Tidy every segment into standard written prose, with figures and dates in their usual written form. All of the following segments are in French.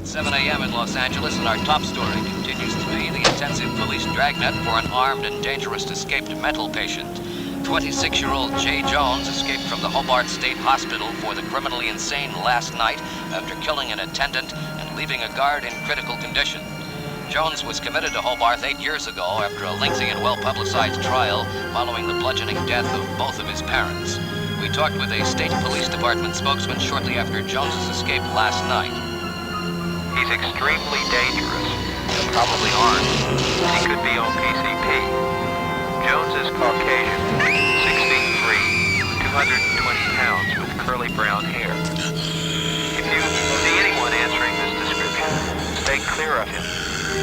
It's 7 a.m. in Los Angeles, and our top story continues to be the intensive police dragnet for an armed and dangerous escaped mental patient. 26-year-old Jay Jones escaped from the Hobart State Hospital for the criminally insane last night after killing an attendant and leaving a guard in critical condition. Jones was committed to Hobart 8 years ago after a lengthy and well-publicized trial following the bludgeoning death of both of his parents. We talked with a state police department spokesman shortly after Jones's escape last night. He's extremely dangerous and probably armed. He could be on PCP. Jones is Caucasian, 6 feet 3, 220 pounds with curly brown hair. If you see anyone answering this description, stay clear of him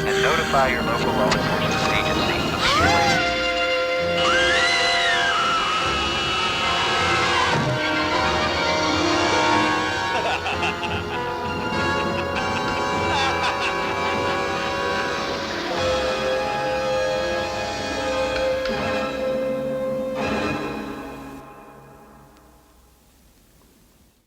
and notify your local law enforcement agency immediately.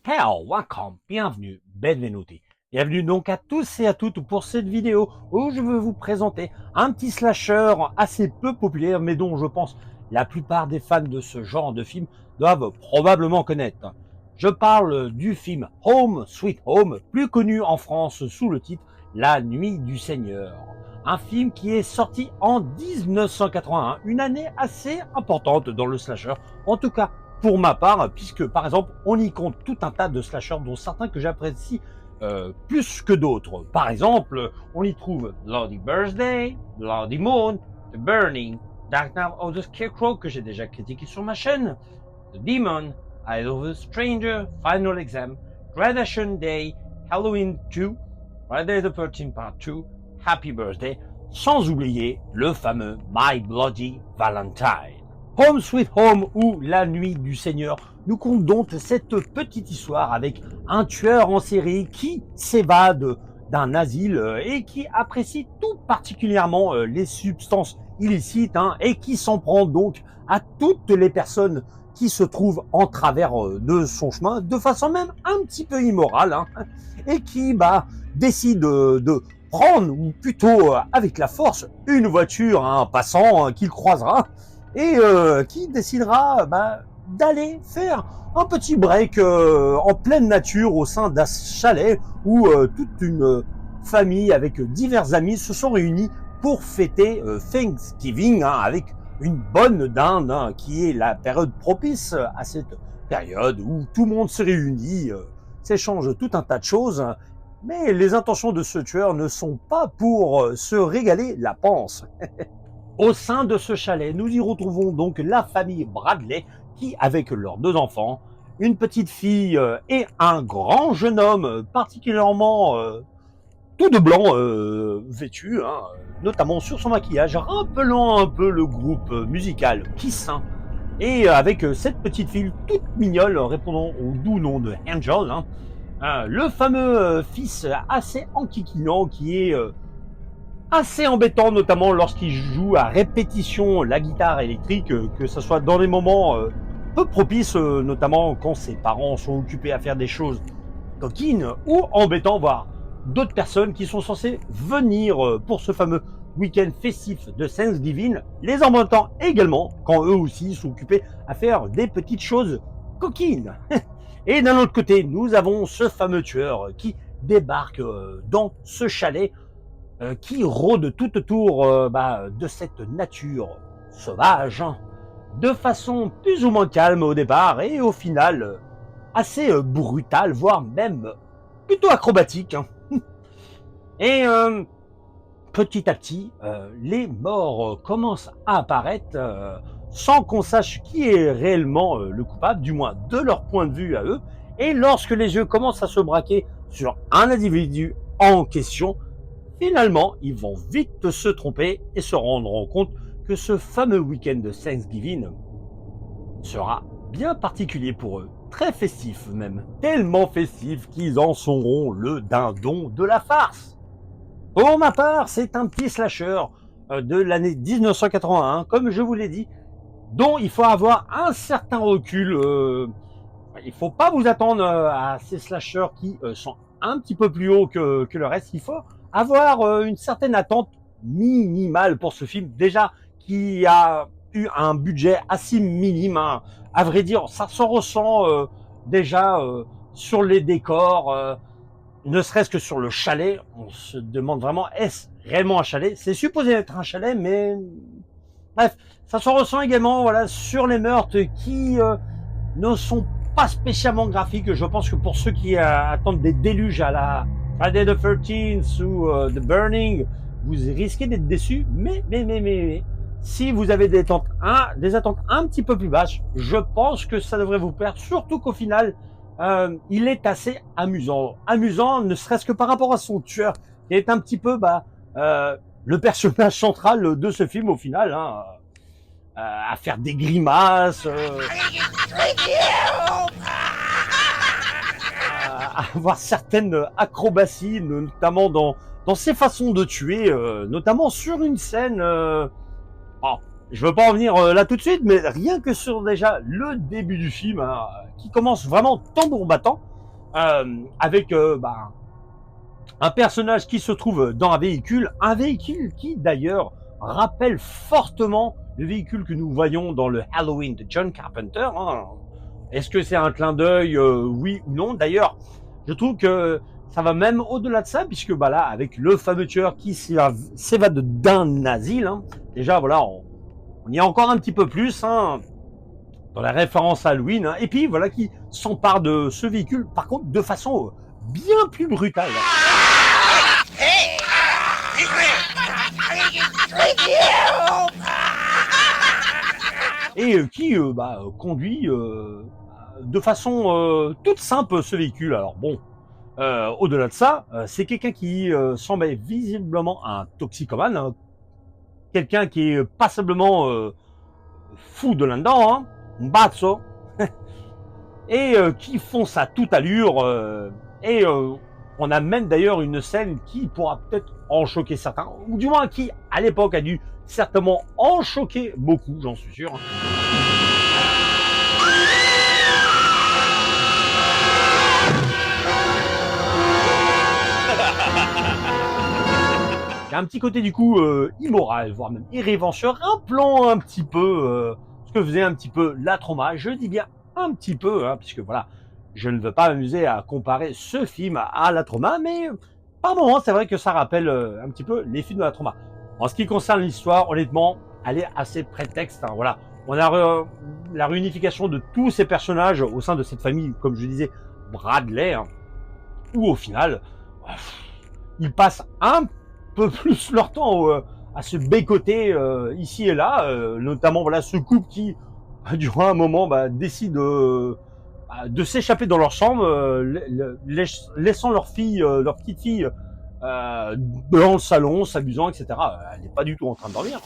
Hello, welcome, bienvenue, benvenuti. Bienvenue donc à tous et à toutes pour cette vidéo où je veux vous présenter un petit slasher assez peu populaire mais dont je pense la plupart des fans de ce genre de film doivent probablement connaître. Je parle du film Home Sweet Home, plus connu en France sous le titre La Nuit du Seigneur. Un film qui est sorti en 1981, une année assez importante dans le slasher, en tout cas pour ma part, puisque par exemple on y compte tout un tas de slashers dont certains que j'apprécie plus que d'autres. Par exemple, on y trouve Bloody Birthday, Bloody Moon, The Burning, Dark Knight of the Scarecrow que j'ai déjà critiqué sur ma chaîne, The Demon, Eye of the Stranger, Final Exam, Graduation Day, Halloween 2, Friday the 13th Part 2, Happy Birthday, sans oublier le fameux My Bloody Valentine. Home Sweet Home ou La Nuit du Seigneur nous conte donc cette petite histoire avec un tueur en série qui s'évade d'un asile et qui apprécie tout particulièrement les substances illicites et qui s'en prend donc à toutes les personnes qui se trouvent en travers de son chemin de façon même un petit peu immorale et qui décide de prendre, ou plutôt avec la force, une voiture, un passant qu'il croisera et qui décidera d'aller faire un petit break en pleine nature au sein d'un chalet où toute une famille avec divers amis se sont réunis pour fêter Thanksgiving avec une bonne dinde qui est la période propice à cette période où tout le monde se réunit, s'échange tout un tas de choses, mais les intentions de ce tueur ne sont pas pour se régaler la panse. Au sein de ce chalet, nous y retrouvons donc la famille Bradley qui, avec leurs 2 enfants, une petite fille et un grand jeune homme particulièrement tout de blanc vêtu, notamment sur son maquillage, rappelant un peu le groupe musical Kiss. Et avec cette petite fille toute mignonne répondant au doux nom de Angel, le fameux fils assez enquiquinant qui est assez embêtant, notamment lorsqu'il joue à répétition la guitare électrique, que ce soit dans des moments peu propices, notamment quand ses parents sont occupés à faire des choses coquines, ou embêtant, voire d'autres personnes qui sont censées venir pour ce fameux week-end festif de Thanksgiving, les embêtant également quand eux aussi sont occupés à faire des petites choses coquines. Et d'un autre côté, nous avons ce fameux tueur qui débarque dans ce chalet qui rôde tout autour de cette nature sauvage, de façon plus ou moins calme au départ et au final assez brutale, voire même plutôt acrobatique. Et petit à petit, les morts commencent à apparaître sans qu'on sache qui est réellement le coupable, du moins de leur point de vue à eux. Et lorsque les yeux commencent à se braquer sur un individu en question, finalement, ils vont vite se tromper et se rendre compte que ce fameux week-end de Thanksgiving sera bien particulier pour eux, très festif même, tellement festif qu'ils en seront le dindon de la farce. Pour ma part, c'est un petit slasher de l'année 1981, comme je vous l'ai dit, dont il faut avoir un certain recul. Il ne faut pas vous attendre à ces slashers qui sont un petit peu plus haut que le reste. Il faut avoir une certaine attente minimale pour ce film. Déjà, qui a eu un budget assez minime. Hein. À vrai dire, ça se ressent déjà sur les décors, ne serait-ce que sur le chalet. On se demande vraiment, est-ce réellement un chalet? C'est supposé être un chalet, mais bref, ça se ressent également voilà, sur les meurtres qui ne sont pas spécialement graphiques. Je pense que pour ceux qui attendent des déluges à la Friday the 13th ou The Burning, vous risquez d'être déçus. Mais, si vous avez des attentes un petit peu plus basses, je pense que ça devrait vous plaire. Surtout qu'au final, il est assez amusant. Amusant, ne serait-ce que par rapport à son tueur, qui est un petit peu le personnage central de ce film au final. Hein, à faire des grimaces, à avoir certaines acrobaties, notamment dans ses façons de tuer, notamment sur une scène. Bon, je veux pas en venir là tout de suite, mais rien que sur déjà le début du film, hein, qui commence vraiment tambour battant, avec un personnage qui se trouve dans un véhicule qui d'ailleurs rappelle fortement le véhicule que nous voyons dans le Halloween de John Carpenter. Hein. Est-ce que c'est un clin d'œil, oui ou non? D'ailleurs, je trouve que ça va même au-delà de ça, puisque là, avec le fameux tueur qui s'évade d'un asile, hein, déjà voilà, on y est encore un petit peu plus hein, dans la référence à Halloween, hein, et puis voilà qui s'empare de ce véhicule, par contre de façon bien plus brutale. Et qui conduit de façon toute simple ce véhicule. Alors bon, au-delà de ça, c'est quelqu'un qui semble être visiblement un toxicomane, hein, quelqu'un qui est passablement fou de là-dedans, hein, un bazzo, et qui fonce à toute allure, et on a même d'ailleurs une scène qui pourra peut-être en choquer certains, ou du moins qui, à l'époque, a dû certainement en choquer beaucoup, j'en suis sûr. Il y a un petit côté du coup immoral, voire même irrévérencieux, rappelant un petit peu ce que faisait un petit peu la Trauma. Je dis bien un petit peu, hein, puisque voilà, je ne veux pas m'amuser à comparer ce film à la Trauma, mais par moments, c'est vrai que ça rappelle un petit peu les films de la Trauma. En ce qui concerne l'histoire, honnêtement, elle est assez prétexte. Hein, voilà, on a la réunification de tous ces personnages au sein de cette famille, comme je disais, Bradley, hein, où au final, ils passent un peu plus leur temps à se bécoter ici et là, notamment voilà ce couple qui, durant un moment, décide de s'échapper dans leur chambre, laissant leur petite fille dans le salon, s'amusant, etc. Elle n'est pas du tout en train de dormir.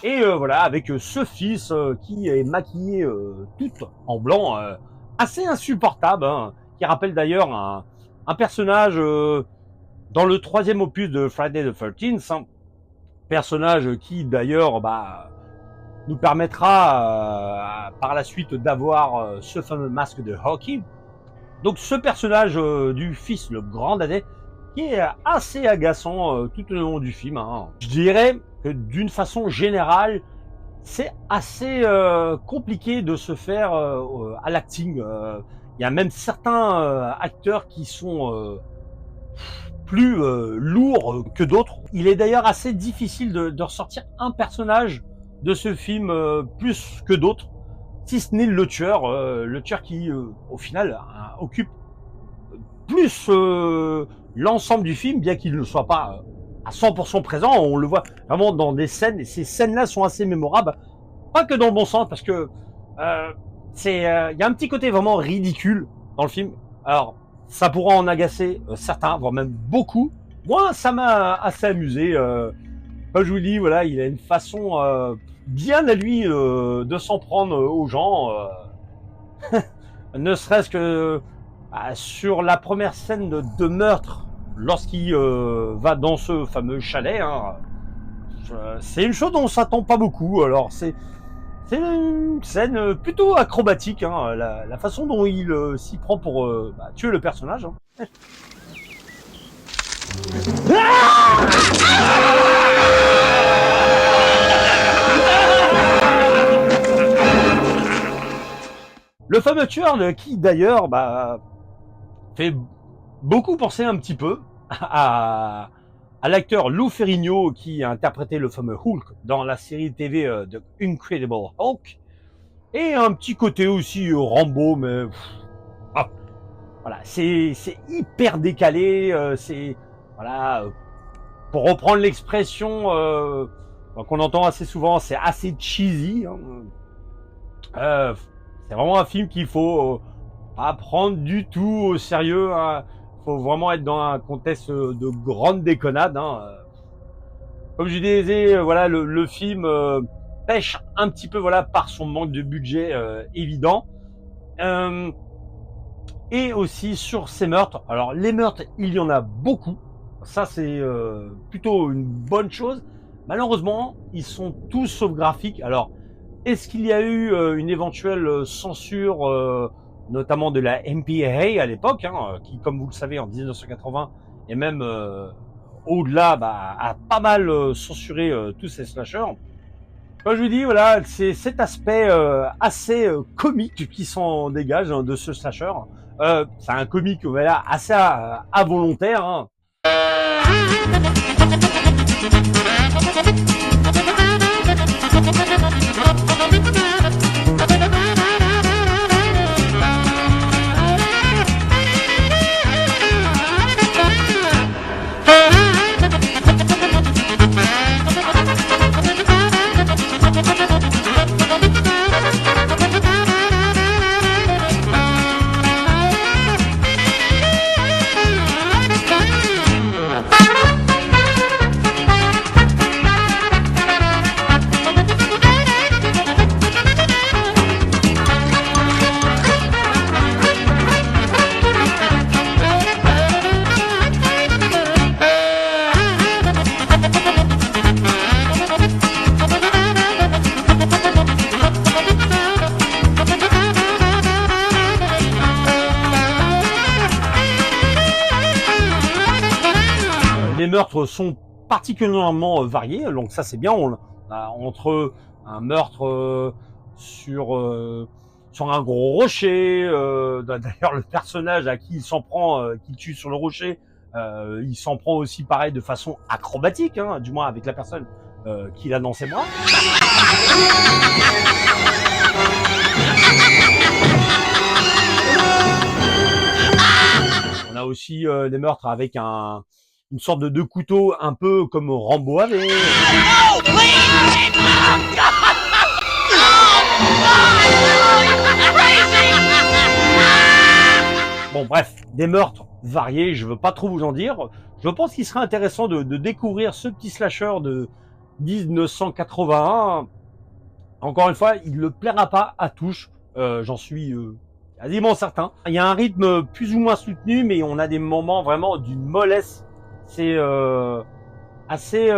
Et voilà, avec ce fils qui est maquillé tout en blanc, assez insupportable, hein, qui rappelle d'ailleurs un personnage dans le 3e opus de Friday the 13th, hein, personnage qui d'ailleurs nous permettra par la suite d'avoir ce fameux masque de hockey. Donc ce personnage du fils, le grand dadais, qui est assez agaçant tout au long du film. Hein. Je dirais que d'une façon générale, c'est assez compliqué de se faire à l'acting. Il y a même certains acteurs qui sont plus lourds que d'autres. Il est d'ailleurs assez difficile de ressortir un personnage de ce film plus que d'autres, si ce n'est le tueur qui, au final, occupe plus l'ensemble du film, bien qu'il ne soit pas à 100% présent. On le voit vraiment dans des scènes, et ces scènes-là sont assez mémorables, pas que dans le bon sens, parce que il y a un petit côté vraiment ridicule dans le film. Alors, ça pourra en agacer certains, voire même beaucoup. Moi, ça m'a assez amusé. Comme je vous dis, voilà, il a une façon bien à lui de s'en prendre aux gens. Ne serait-ce que sur la première scène de meurtre, lorsqu'il va dans ce fameux chalet, hein, c'est une chose dont on s'attend pas beaucoup. Alors c'est une scène plutôt acrobatique, hein, la façon dont il s'y prend pour tuer le personnage. Hein. Le fameux tueur qui d'ailleurs fait beaucoup penser un petit peu à l'acteur Lou Ferrigno qui a interprété le fameux Hulk dans la série TV de Incredible Hulk, et un petit côté aussi Rambo, mais voilà, c'est hyper décalé, c'est voilà, pour reprendre l'expression qu'on entend assez souvent, c'est assez cheesy. Hein. C'est vraiment un film qu'il faut pas prendre du tout au sérieux. Hein. Faut vraiment être dans un contexte de grande déconnade. Hein. Comme je disais, voilà, le film pêche un petit peu, voilà, par son manque de budget évident. Et aussi sur ces meurtres. Alors les meurtres, il y en a beaucoup. Ça c'est plutôt une bonne chose. Malheureusement, ils sont tous sauf graphiques. Alors, est-ce qu'il y a eu une éventuelle censure, notamment de la MPAA à l'époque, hein, qui, comme vous le savez, en 1980 et même au-delà, a pas mal censuré tous ces slashers. Comme je vous dis, voilà, c'est cet aspect assez comique qui s'en dégage hein, de ce slasher. C'est un comique voilà, assez involontaire. Hein. Les meurtres sont particulièrement variés, donc ça c'est bien. On a entre un meurtre sur un gros rocher, d'ailleurs le personnage à qui il s'en prend, qui tue sur le rocher, il s'en prend aussi pareil de façon acrobatique, hein, du moins avec la personne qu'il a dans ses bras. On a aussi des meurtres avec une sorte de couteau un peu comme Rambo avait. Bon bref, des meurtres variés, je veux pas trop vous en dire. Je pense qu'il serait intéressant de découvrir ce petit slasher de 1981. Encore une fois, il ne plaira pas à tous, j'en suis quasiment certain. Il y a un rythme plus ou moins soutenu, mais on a des moments vraiment d'une mollesse. C'est assez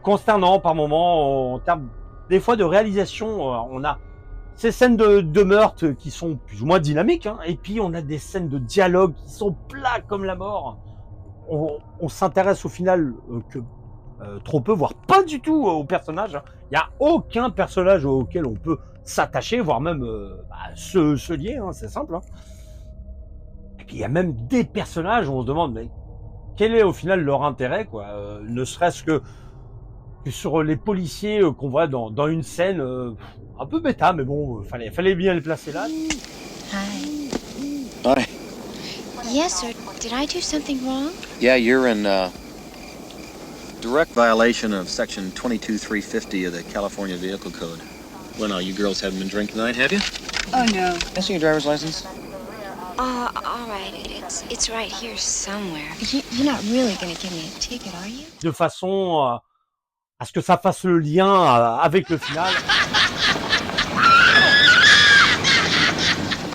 consternant par moments en termes des fois de réalisation. On a ces scènes de meurtre qui sont plus ou moins dynamiques, hein, et puis on a des scènes de dialogue qui sont plats comme la mort. On s'intéresse au final que trop peu, voire pas du tout aux personnages. Il n'y a aucun personnage auquel on peut s'attacher, voire même se lier, hein, c'est simple. Hein. Et puis il y a même des personnages où on se demande mais quel est au final leur intérêt, quoi. Ne serait-ce que sur les policiers qu'on voit dans une scène un peu bêta, mais bon, fallait bien les placer là. Hi. Hi. Yes, sir. Did I do something wrong? Yeah, you're in direct violation of Section 22350 of the California Vehicle Code. Well, no, you girls haven't been drinking tonight, have you? Oh, no. Can I see your driver's license? All right. It's right here somewhere. You're not really gonna give me a ticket, are you? De façon à ce que ça fasse le lien avec le final.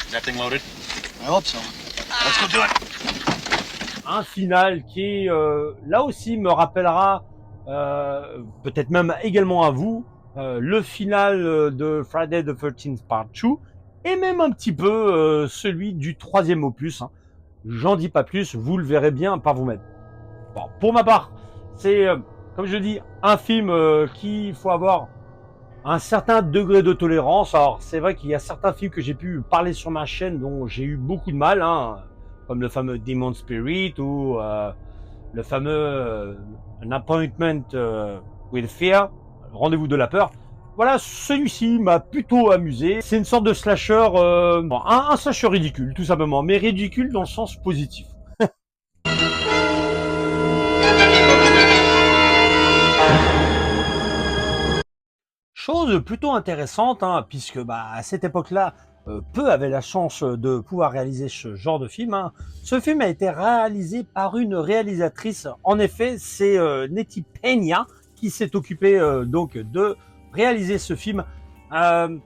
Is that thing loaded? I hope so. Let's go do it. Un final qui là aussi me rappellera peut-être même également à vous, le final de Friday the 13th Part 2, et même un petit peu celui du 3e opus. Hein. J'en dis pas plus, vous le verrez bien par vous-même. Bon, pour ma part, c'est, comme je dis, un film qu'il faut avoir un certain degré de tolérance. Alors, c'est vrai qu'il y a certains films que j'ai pu parler sur ma chaîne dont j'ai eu beaucoup de mal, hein, comme le fameux Demon Spirit ou le fameux An Appointment with Fear, Rendez-vous de la peur. Voilà, celui-ci m'a plutôt amusé. C'est une sorte de slasher, un slasher ridicule, tout simplement, mais ridicule dans le sens positif. Chose plutôt intéressante, hein, puisque à cette époque-là, peu avaient la chance de pouvoir réaliser ce genre de film. Hein. Ce film a été réalisé par une réalisatrice. En effet, c'est Nettie Peña qui s'est occupée donc de réaliser ce film. Elle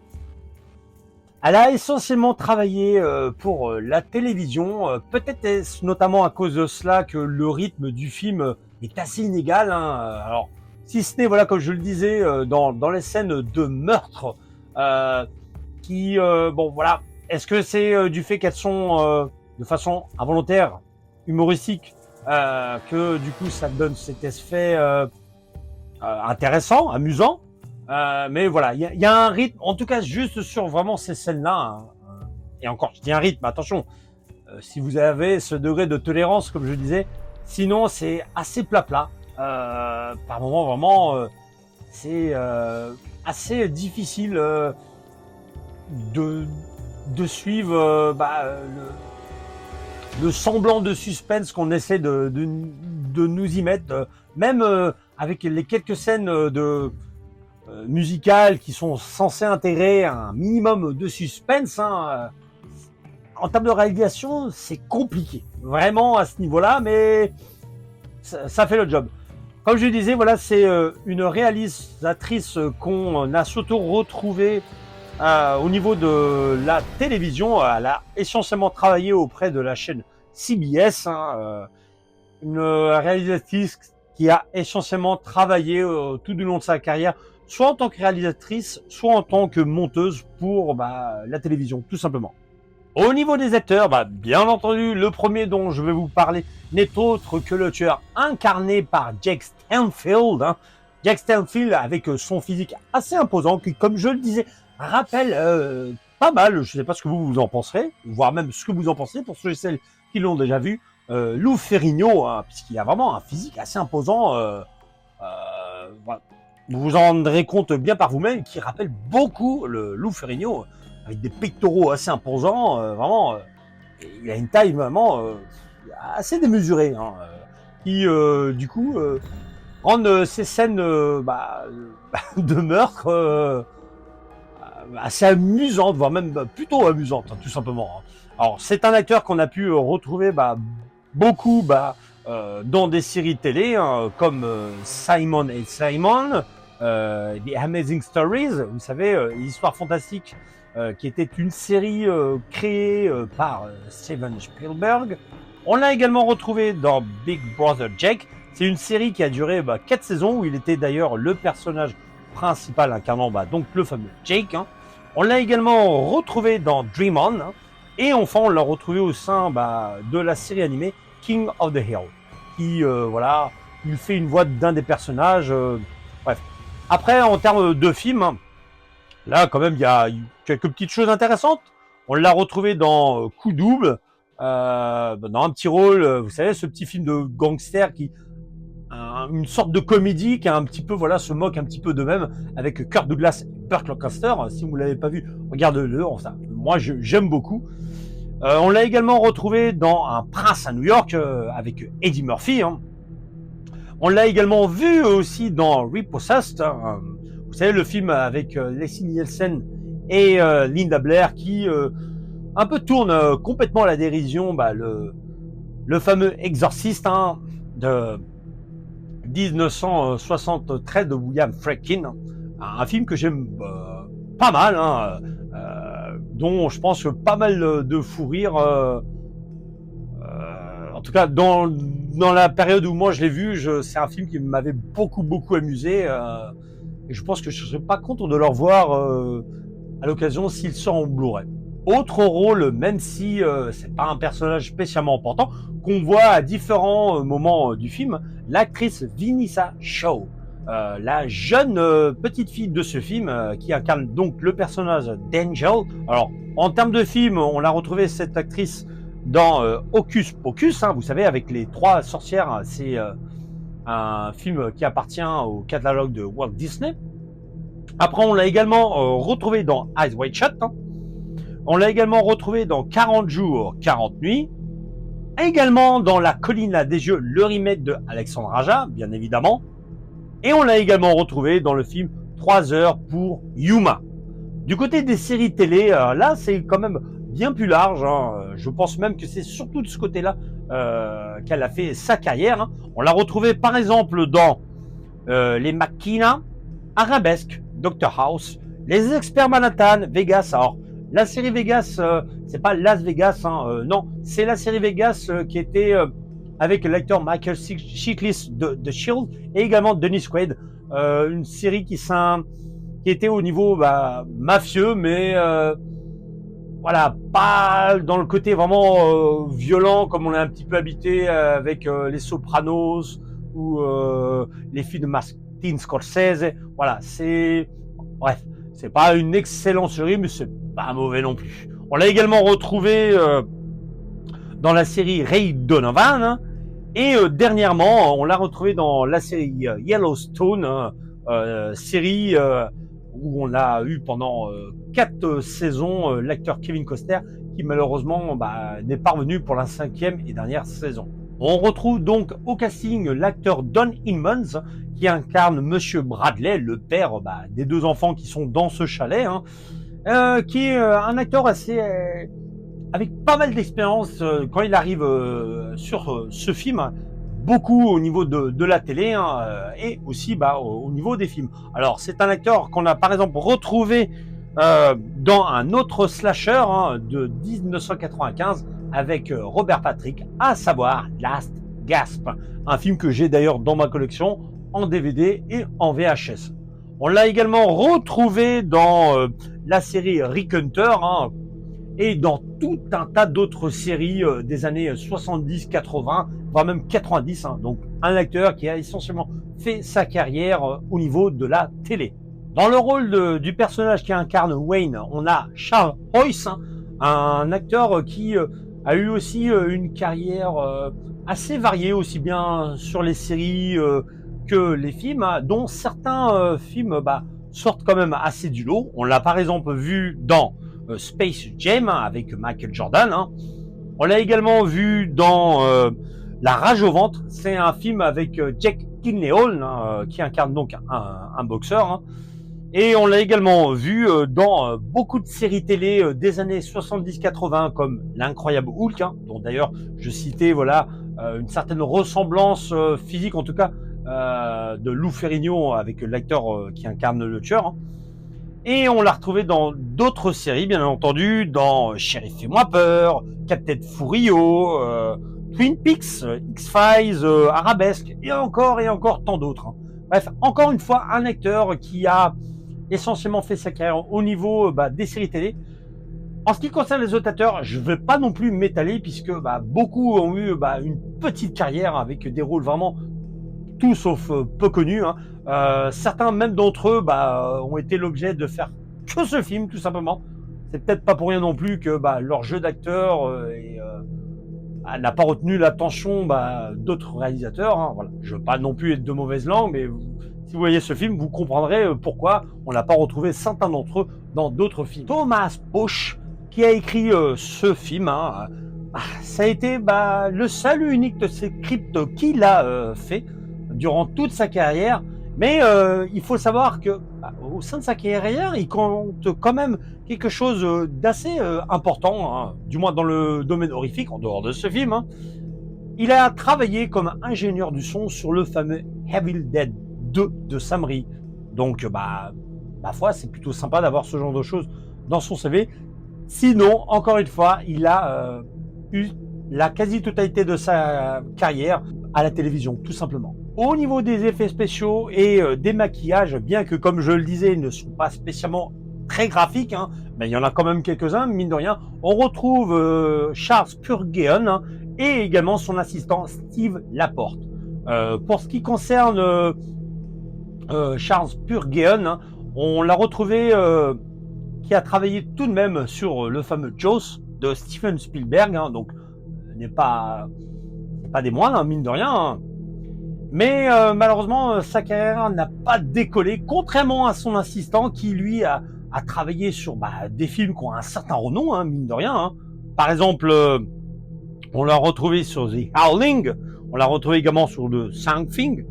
a essentiellement travaillé pour la télévision. Peut-être est-ce notamment à cause de cela que le rythme du film est assez inégal. Hein. Alors, si ce n'est, voilà, comme je le disais, dans les scènes de meurtre, bon, voilà, est-ce que c'est du fait qu'elles sont de façon involontaire, humoristique, que du coup ça donne cet effet intéressant, amusant, mais voilà, il y a un rythme, en tout cas juste sur vraiment ces scènes-là, hein, et encore, je dis un rythme, attention, si vous avez ce degré de tolérance, comme je disais, sinon c'est assez plat-plat. Par moment vraiment c'est assez difficile de suivre le semblant de suspense qu'on essaie de nous y mettre, même avec les quelques scènes de musicales qui sont censées intégrer un minimum de suspense. Hein, en termes de réalisation, c'est compliqué, vraiment à ce niveau-là, mais ça fait le job. Comme je disais, voilà, c'est une réalisatrice qu'on a surtout retrouvée au niveau de la télévision. Elle a essentiellement travaillé auprès de la chaîne CBS. Hein, une réalisatrice qui a essentiellement travaillé tout du long de sa carrière, soit en tant que réalisatrice, soit en tant que monteuse pour la télévision, tout simplement. Au niveau des acteurs, bien entendu, le premier dont je vais vous parler n'est autre que le tueur incarné par Jake Stanfield. Hein. Jake Stanfield avec son physique assez imposant qui, comme je le disais, rappelle pas mal, je ne sais pas ce que vous en penserez, voire même ce que vous en pensez pour ceux et celles qui l'ont déjà vu, Lou Ferrigno, hein, puisqu'il a vraiment un physique assez imposant. Voilà. Vous vous en rendrez compte bien par vous-même, qui rappelle beaucoup le Lou Ferrigno, avec des pectoraux assez imposants, vraiment, il a une taille vraiment assez démesurée, hein, qui du coup rendent ces scènes de meurtre assez amusantes, voire même plutôt amusantes, hein, tout simplement. Hein. Alors c'est un acteur qu'on a pu retrouver beaucoup dans des séries télé, hein, comme Simon & Simon, The Amazing Stories, vous savez, l'histoire fantastique, qui était une série créée par Steven Spielberg. On l'a également retrouvé dans Big Brother Jake. C'est une série qui a duré 4 saisons, où il était d'ailleurs le personnage principal incarnant donc le fameux Jake. Hein. On l'a également retrouvé dans Dream On. Hein. Et enfin, on l'a retrouvé au sein de la série animée King of the Hill. Qui, voilà, il fait une voix d'un des personnages. Bref. Après, en termes de films, hein, là, quand même, il y a quelques petites choses intéressantes. On l'a retrouvé dans Coup double, dans un petit rôle, vous savez, ce petit film de gangster qui, une sorte de comédie qui a un petit peu, voilà, se moque un petit peu d'eux-mêmes, avec Kirk Douglas et Burt Lancaster. Si vous ne l'avez pas vu, regardez-le. Enfin, moi, j'aime beaucoup. On l'a également retrouvé dans Un prince à New York, avec Eddie Murphy. Hein. On l'a également vu aussi dans Repossessed. Hein. Vous savez, le film avec Leslie Nielsen et Linda Blair qui un peu tourne complètement à la dérision le fameux Exorciste, hein, de 1973 de William Friedkin. Un film que j'aime pas mal, hein, dont je pense que pas mal de fou rire. En tout tout cas, dans la période où moi je l'ai vu, c'est un film qui m'avait beaucoup amusé. Et je pense que je ne serais pas contre de le revoir à l'occasion s'il sort en Blu-ray. Autre rôle, même si c'est pas un personnage spécialement important, qu'on voit à différents moments du film, l'actrice Vinessa Shaw, la jeune petite fille de ce film, qui incarne donc le personnage d'Angel. Alors, en termes de film, on l'a retrouvée cette actrice dans Hocus Pocus, hein, vous savez, avec les 3 sorcières. C'est un film qui appartient au catalogue de Walt Disney. Après, on l'a également retrouvé dans Eyes Wide Shut. Hein. On l'a également retrouvé dans 40 jours, 40 nuits. Également dans La colline des yeux, le remake de Alexandre Aja, bien évidemment. Et on l'a également retrouvé dans le film 3 heures pour Yuma. Du côté des séries télé, là, c'est quand même bien plus large. Hein. Je pense même que c'est surtout de ce côté-là qu'elle a fait sa carrière. Hein. On l'a retrouvé par exemple dans Les Machina, Arabesque, Dr House, Les Experts Manhattan, Vegas. Alors, la série Vegas, c'est pas Las Vegas, hein, non, c'est la série Vegas qui était avec l'acteur Michael Chiklis de Shield et également Dennis Quaid, une série qui était au niveau mafieux, mais voilà, pas dans le côté vraiment violent comme on est un petit peu habité avec les Sopranos ou les films de Martin Scorsese. Voilà, bref, c'est pas une excellente série, mais c'est pas mauvais non plus. On l'a également retrouvé dans la série Ray Donovan, hein, et dernièrement, on l'a retrouvé dans la série Yellowstone, hein, série où on a eu pendant 4 saisons l'acteur Kevin Costner, qui malheureusement n'est pas revenu pour la 5e et dernière saison. On retrouve donc au casting l'acteur Don Edmonds, qui incarne Monsieur Bradley, le père des 2 enfants qui sont dans ce chalet, hein, qui est un acteur assez avec pas mal d'expérience quand il arrive sur ce film, hein, beaucoup au niveau de la télé, hein, et aussi au niveau des films. Alors c'est un acteur qu'on a par exemple retrouvé dans un autre slasher, hein, de 1995 avec Robert Patrick, à savoir Last Gasp, un film que j'ai d'ailleurs dans ma collection en DVD et en VHS. On l'a également retrouvé dans la série Rick Hunter, hein, et dans tout un tas d'autres séries des années 70, 80, voire même 90. Hein, donc un acteur qui a essentiellement fait sa carrière au niveau de la télé. Dans le rôle du personnage qui incarne Wayne, on a Charles Royce, hein, un acteur qui a eu aussi une carrière assez variée, aussi bien sur les séries que les films, hein, dont certains films sortent quand même assez du lot. On l'a par exemple vu dans Space Jam, hein, avec Michael Jordan. Hein. On l'a également vu dans La rage au ventre. C'est un film avec Jake Gyllenhaal, hein, qui incarne donc un boxeur. Hein. Et on l'a également vu dans beaucoup de séries télé des années 70-80 comme L'Incroyable Hulk, hein, dont d'ailleurs je citais une certaine ressemblance physique en tout cas de Lou Ferrigno avec l'acteur qui incarne le tueur. Hein. Et on l'a retrouvé dans d'autres séries, bien entendu, dans Shérif Fais-moi peur, Captain Furio, Twin Peaks, X-Files, Arabesque, et encore tant d'autres. Hein. Bref, encore une fois, un acteur qui a essentiellement fait sa carrière au niveau des séries télé. En ce qui concerne les autres acteurs, je ne vais pas non plus m'étaler, puisque beaucoup ont eu une petite carrière avec des rôles vraiment tout sauf peu connus. Hein. Certains même d'entre eux ont été l'objet de faire que ce film, tout simplement. C'est peut-être pas pour rien non plus que leur jeu d'acteur n'a pas retenu l'attention d'autres réalisateurs. Hein. Voilà. Je veux pas non plus être de mauvaise langue, mais si vous voyez ce film, vous comprendrez pourquoi on n'a pas retrouvé certains d'entre eux dans d'autres films. Thomas Posch, qui a écrit ce film, hein, ça a été le seul et unique de ces scripts qu'il a fait durant toute sa carrière. Mais il faut savoir que au sein de sa carrière, il compte quand même quelque chose d'assez important, hein, du moins dans le domaine horrifique, en dehors de ce film. Hein. Il a travaillé comme ingénieur du son sur le fameux Evil Dead 2 de Sam Raimi. Donc, ma foi, c'est plutôt sympa d'avoir ce genre de choses dans son CV. Sinon, encore une fois, il a eu la quasi-totalité de sa carrière à la télévision, tout simplement. Au niveau des effets spéciaux et des maquillages, bien que, comme je le disais, ils ne sont pas spécialement très graphiques, hein, mais il y en a quand même quelques-uns, mine de rien, on retrouve Charles Spurgeon hein, et également son assistant Steve Laporte. Pour ce qui concerne Charles Spurgeon, hein, on l'a retrouvé qui a travaillé tout de même sur le fameux Jaws de Steven Spielberg, hein, donc n'est pas des moindres, hein, mine de rien. Hein. Mais malheureusement, sa carrière n'a pas décollé, contrairement à son assistant qui, lui, a travaillé sur des films qui ont un certain renom, hein, mine de rien. Hein. Par exemple, on l'a retrouvé sur The Howling, on l'a retrouvé également sur The Strong Thing,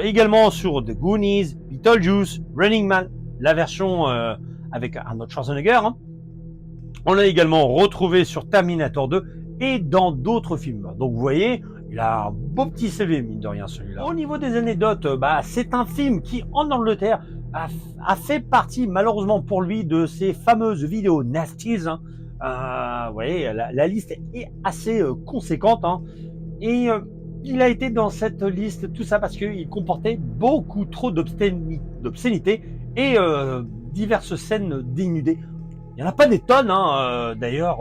également sur The Goonies, Beetlejuice, Running Man, la version avec Arnold Schwarzenegger. Hein. On l'a également retrouvé sur Terminator 2 et dans d'autres films. Donc vous voyez, il a un beau petit CV, mine de rien, celui-là. Au niveau des anecdotes, c'est un film qui, en Angleterre, a fait partie, malheureusement pour lui, de ces fameuses vidéos nasties. Hein. Vous voyez, la liste est assez conséquente. Hein. Et il a été dans cette liste, tout ça parce qu'il comportait beaucoup trop d'obscénité et diverses scènes dénudées. Il n'y en a pas des tonnes, hein, d'ailleurs.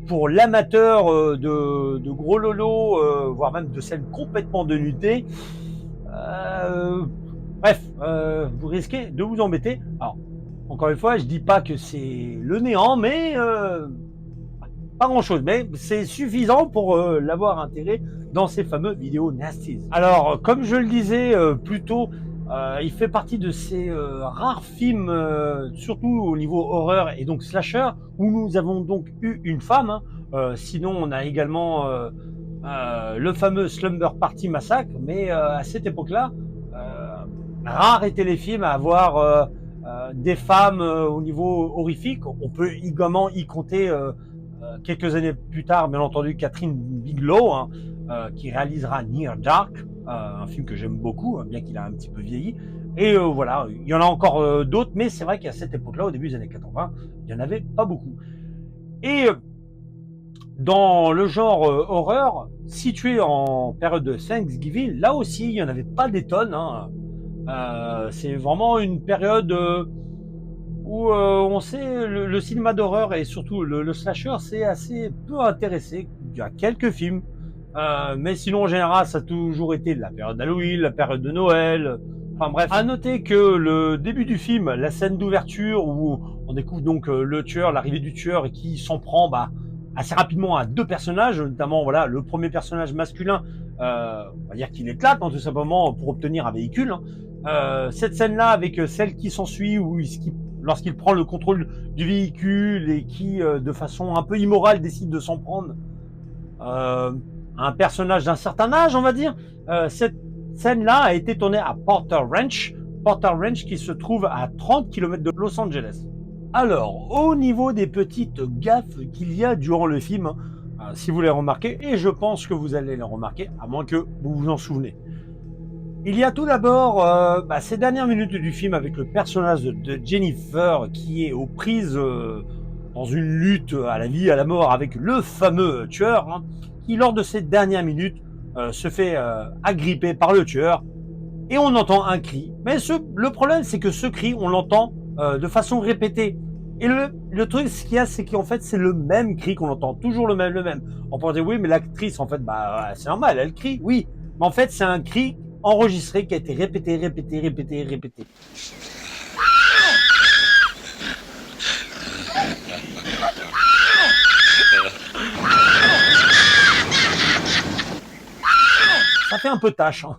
Pour l'amateur de gros lolos, voire même de scènes complètement de nudité, bref, vous risquez de vous embêter. Alors, encore une fois, je dis pas que c'est le néant, mais pas grand-chose. Mais c'est suffisant pour l'avoir intégré dans ces fameux vidéos nasties. Alors, comme je le disais plus tôt, il fait partie de ces rares films, surtout au niveau horreur et donc slasher, où nous avons donc eu une femme. Hein. Sinon, on a également le fameux Slumber Party Massacre, mais à cette époque-là, rares étaient les films à avoir des femmes au niveau horrifique. On peut également y compter quelques années plus tard, bien entendu, Catherine Bigelow, hein, qui réalisera Near Dark, un film que j'aime beaucoup, bien qu'il a un petit peu vieilli. Et voilà, il y en a encore d'autres, mais c'est vrai qu'à cette époque-là, au début des années 80, il n'y en avait pas beaucoup. Et dans le genre horreur, situé en période de Thanksgiving, là aussi, il n'y en avait pas des tonnes. Hein. C'est vraiment une période où on sait le cinéma d'horreur et surtout le slasher, c'est assez peu intéressé. Il y a quelques films, mais sinon en général, ça a toujours été la période d'Halloween, la période de Noël. Enfin bref, à noter que le début du film, la scène d'ouverture où on découvre donc le tueur, l'arrivée du tueur et qui s'en prend assez rapidement à deux personnages, notamment voilà le premier personnage masculin, on va dire qu'il éclate hein, tout simplement pour obtenir un véhicule. Hein. Cette scène-là avec celle qui s'ensuit où lorsqu'il prend le contrôle du véhicule et qui, de façon un peu immorale, décide de s'en prendre un personnage d'un certain âge, on va dire. Cette scène-là a été tournée à Porter Ranch qui se trouve à 30 km de Los Angeles. Alors, au niveau des petites gaffes qu'il y a durant le film, si vous les remarquez, et je pense que vous allez les remarquer, à moins que vous vous en souvenez. Il y a tout d'abord ces dernières minutes du film avec le personnage de Jennifer qui est aux prises dans une lutte à la vie, à la mort avec le fameux tueur, hein, qui lors de ces dernières minutes se fait agripper par le tueur et on entend un cri. Mais le problème c'est que ce cri on l'entend de façon répétée. Et le truc, ce qu'il y a, c'est qu'en fait, c'est le même cri qu'on entend, toujours le même. On pourrait dire, oui, mais l'actrice, en fait, c'est normal, elle crie, oui. Mais en fait, c'est un cri enregistré qui a été répété. Ça fait un peu tâche, hein.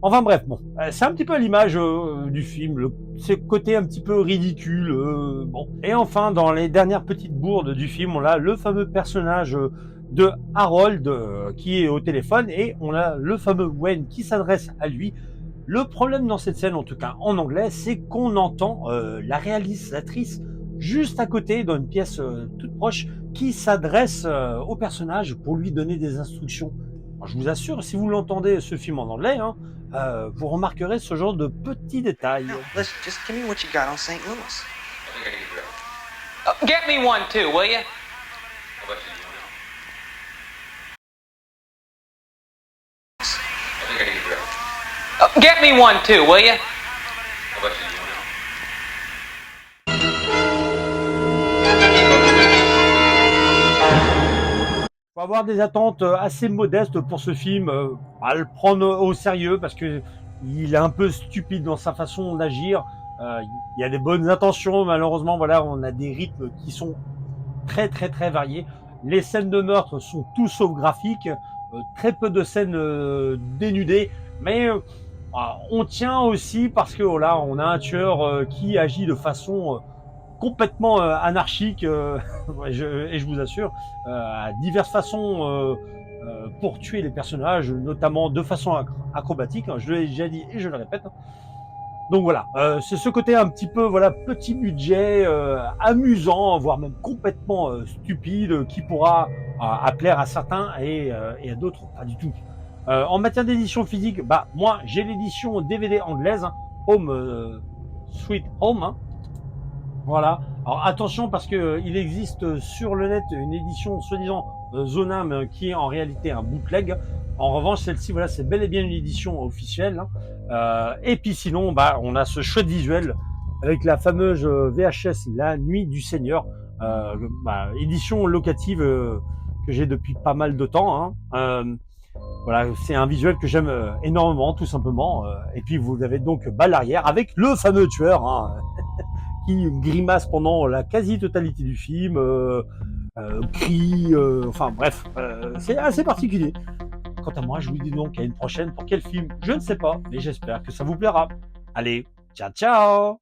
Enfin bref, bon, c'est un petit peu à l'image du film, ce côté un petit peu ridicule, bon. Et enfin, dans les dernières petites bourdes du film, on a le fameux personnage de Harold qui est au téléphone et on a le fameux Wayne qui s'adresse à lui. Le problème dans cette scène, en tout cas en anglais, c'est qu'on entend la réalisatrice juste à côté, dans une pièce toute proche, qui s'adresse au personnage pour lui donner des instructions. Alors, je vous assure, si vous l'entendez ce film en anglais, hein, vous remarquerez ce genre de petits détails. No, listen, just give me what you got on St. Louis. Get me one too, will you? Get me one too, will you? Faut avoir des attentes assez modestes pour ce film, à le prendre au sérieux parce que il est un peu stupide dans sa façon d'agir. Il y a des bonnes intentions, malheureusement, voilà, on a des rythmes qui sont très très très variés. Les scènes de meurtre sont tout sauf graphiques, très peu de scènes dénudées, mais on tient aussi parce que voilà, on a un tueur qui agit de façon complètement anarchique, et je vous assure, à diverses façons pour tuer les personnages, notamment de façon acrobatique, hein, je l'ai déjà dit et je le répète. Donc voilà, c'est ce côté un petit peu voilà petit budget, amusant, voire même complètement stupide, qui pourra plaire à certains et à d'autres pas du tout. En matière d'édition physique, bah moi j'ai l'édition DVD anglaise, hein, Home Sweet Home. Hein. Voilà. Alors attention parce que il existe sur le net une édition soi-disant Zonam qui est en réalité un bootleg. En revanche, celle-ci, voilà, c'est bel et bien une édition officielle. Hein. Et puis sinon, bah, on a ce chouette visuel avec la fameuse VHS La Nuit du Seigneur, édition locative que j'ai depuis pas mal de temps. Hein. Voilà, c'est un visuel que j'aime énormément, tout simplement. Et puis vous avez donc balle arrière avec le fameux tueur. Hein. Qui grimace pendant la quasi-totalité du film, crie, enfin bref, c'est assez particulier. Quant à moi, je vous dis donc à une prochaine. Pour quel film? Je ne sais pas, mais j'espère que ça vous plaira. Allez, ciao ciao!